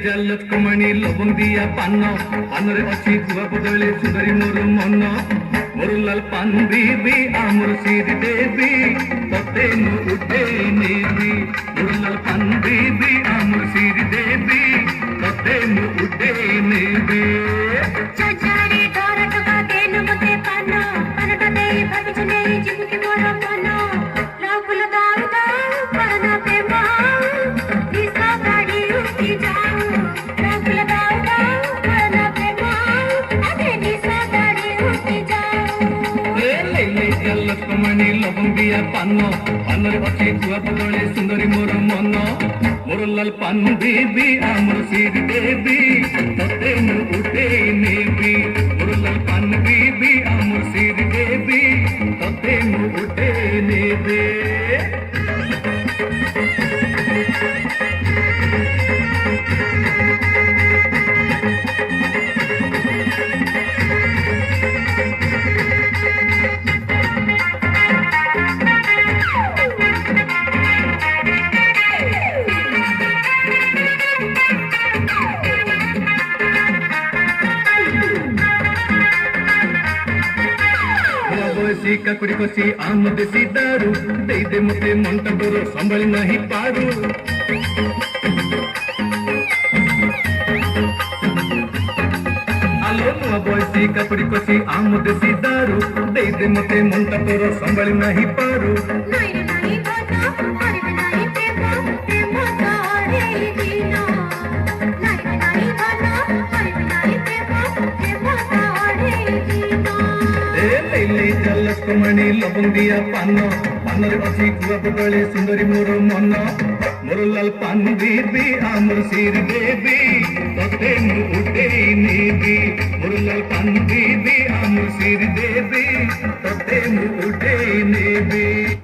जल कुमणी लवंग दिया पान पानरे अच्छी गुआ बदले सुंदरी मोर मन मोर लाल पान बीबी आमर श्री देवी तते उठे नेबी मोर लाल पान बीबी आमर श्री देवी तते उठे नेबी कमणी लवंग दिया पान पानरे अच्छी गुआ बदले सुंदरी मोर मन मोर लाल पान बीबी आमर श्री देवी तते उठे नेबी मोर लाल पान बीबी आमर श्री देवी तते उठे नेबी काकुड़ी कसी आम देसी दारू दे दे मते मनटा तोर संभाली नहीं पारू आलो नुआ बयसी काकुड़ी कसी आम देसी दारू दे दे मते मनटा तोर संभाली नहीं पारू कमणी लवंग दिया पान पानरे अच्छी गुआ बदले सुंदरी मोर मन मोर लाल पान बीबी आमर श्री देवी तते उठे नेबी मोर लाल पान बीबी आमर श्री देवी तते उठे नेबी।